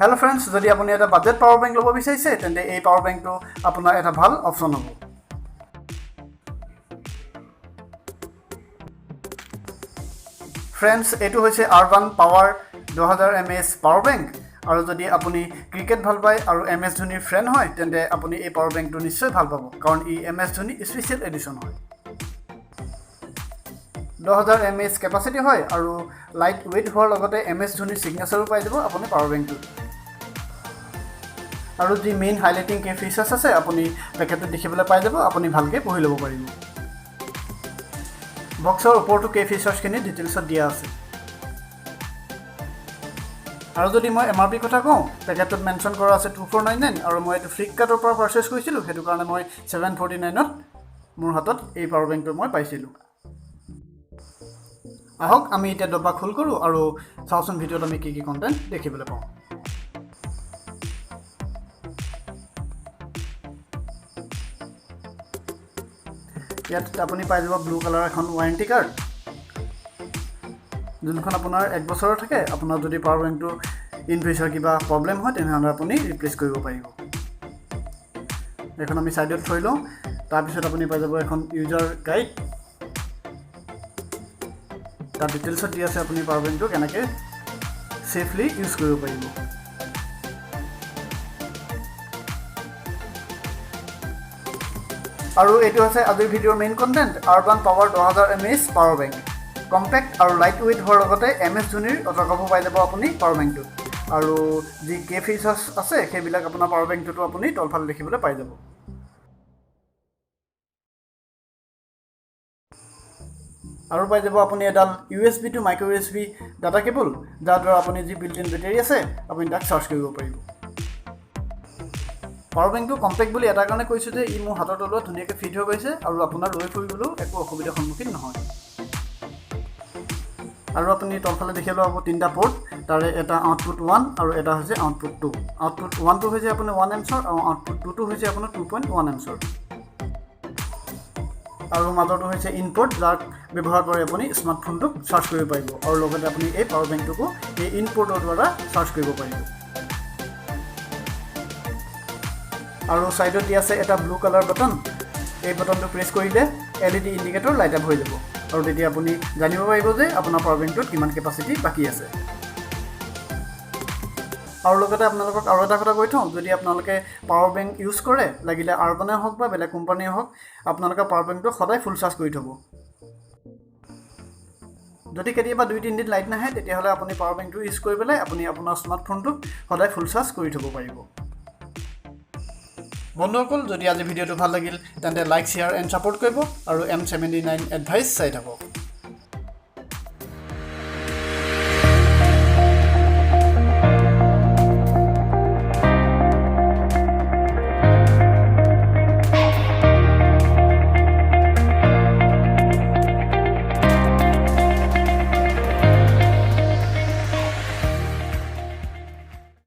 Hello friends, যদি আপুনি এটা বাজেট পাৱাৰ বেংক ল'ব বিচাৰিছে তেন্তে এই পাৱাৰ বেংকটো আপোনাৰ এটা ভাল অপচন হ'ব। Friends, এইটো হৈছে R1 Power 2000 mAh power bank আৰু যদি আপুনি ক্ৰিকেট ভাল পায় আৰু MS ধোনিৰ ফ্ৰেণ্ড হয় তেন্তে আপুনি এই পাৱাৰ বেংকটো নিশ্চয় ভাল পাব কাৰণ ই MS ধোনি স্পেচিয়েল এডিশ্যন হয়। 2000 mAh কেপাচিটি হয় আৰু লাইট ৱেইট হোৱাৰ লগতে MS ধোনিৰ সিগনেচাৰো পাই যাব আপুনি পাৱাৰ বেংকটো। আৰু যি মেইন হাইলাইটিং কে ফিচাৰ্ছ আছে আপুনি পেকেটত দেখিবলৈ পাই যাব, আপুনি ভালকৈ পঢ়ি ল'ব পাৰিব। বক্সৰ ওপৰতো কে ফিচাৰ্ছখিনি ডিটেইলছত দিয়া আছে। আৰু যদি মই MRP কথা কওঁ, পেকেটত মেনশ্যন কৰা আছে 2499 আৰু মই এইটো ফ্লিপকাৰ্টৰ পৰা পাৰচেজ কৰিছিলোঁ, সেইটো কাৰণে মই 749ত মোৰ হাতত এই পাৱাৰ বেংকটো মই পাইছিলোঁ। আহক আমি এতিয়া ডব্বা খোল কৰোঁ আৰু চাওঁচোন ভিডিঅ'ত আমি কি কণ্টেণ্ট দেখিবলৈ পাওঁ। ইয়াত আপুনি পাই যাব ব্লু কালাৰ এখন ৱাৰেণ্টি কাৰ্ড, যোনখন আপোনাৰ 1 বছৰৰ থাকে। আপোনাৰ যদি পাৱাৰ বেংকটো ইন ফিউচাৰ কিবা প্ৰব্লেম হয় তেনেহ'লে আপুনি ৰিপ্লেচ কৰিব পাৰিব। এখন আমি ছাইডত থৈ লওঁ। তাৰপিছত আপুনি পাই যাব এখন ইউজাৰ গাইড, তাত ডিটেইলছত দি আছে আপুনি পাৱাৰ বেংকটো কেনেকৈ ছেফলি ইউজ কৰিব পাৰিব। আৰু এইটো হৈছে আজিৰ ভিডিঅ'ৰ main content, R1 Power 2000 mAh power bank. Compact আৰু লাইট ৱেইট হোৱাৰ লগতে MS ধোনিৰ অট'গ্ৰাফো পাই যাব আপুনি পাৱাৰ বেংকটোত। আৰু যি কে ফিচাৰ্ছ আছে সেইবিলাক আপোনাৰ পাৱাৰ বেংকটোতো আপুনি তলফালে দেখিবলৈ পাই যাব। আৰু পাই যাব আপুনি এডাল USB to micro USB data cable, যাৰ দ্বাৰা আপুনি যি বিল্ট ইন বেটাৰী আছে আপুনি তাক চাৰ্জ কৰিব পাৰিব। পাৱাৰ বেংকটো কম্পেক্ট বুলি এটা কাৰণে কৈছোঁ যে ই মোৰ হাতৰ তলুৱাত ধুনীয়াকৈ ফিট হৈ গৈছে আৰু আপোনাৰ লৈ ফুৰিবলৈও একো অসুবিধাৰ সন্মুখীন নহয়। আৰু আপুনি তলফালে দেখিবলৈ পাব 3টা পৰ্ট, তাৰে এটা আউটপুট 1 আৰু এটা হৈছে আউটপুট 2। আউটপুট 1টো হৈছে আপোনাৰ 1 এম্পছৰ আৰু আউটপুট 2টো হৈছে আপোনাৰ 2.1 এম্পছৰ। আৰু মাজৰটো হৈছে ইনপুট, যাক ব্যৱহাৰ কৰি আপুনি স্মাৰ্টফোনটোক চাৰ্জ কৰিব পাৰিব আৰু লগতে আপুনি এই পাৱাৰ বেংকটোকো এই ইনপুটৰ দ্বাৰা চাৰ্জ কৰিব পাৰিব। আৰু ছাইডত দি আছে এটা ব্লু কালাৰ বাটন, এই বাটনটো প্ৰেছ কৰিলে LED ইণ্ডিকেটৰ লাইট আপ হৈ যাব আৰু তেতিয়া আপুনি জানিব পাৰিব যে আপোনাৰ পাৱাৰ বেংকটোত কিমান কেপাচিটি বাকী আছে। আৰু লগতে আপোনালোকক আৰু এটা কথা কৈ থওঁ, যদি আপোনালোকে পাৱাৰ বেংক ইউজ কৰে, লাগিলে R1 হওক বা বেলেগ কোম্পানীয়ে হওক, আপোনালোকৰ পাৱাৰ বেংকটো সদায় ফুল চাৰ্জ কৰি থ'ব। যদি কেতিয়াবা 2-3 দিন লাইট নাহে তেতিয়াহ'লে আপুনি পাৱাৰ বেংকটো ইউজ কৰি পেলাই আপুনি আপোনাৰ স্মাৰ্টফোনটোক সদায় ফুল চাৰ্জ কৰি থ'ব পাৰিব। বন্ধুসকল, যদি আজি ভিডিঅ'টো ভাল লাগিল তেন্তে লাইক, শ্বেয়াৰ এণ্ড ছাপোৰ্ট কৰিব আৰু M79 এডভাইচ চাই থাকক।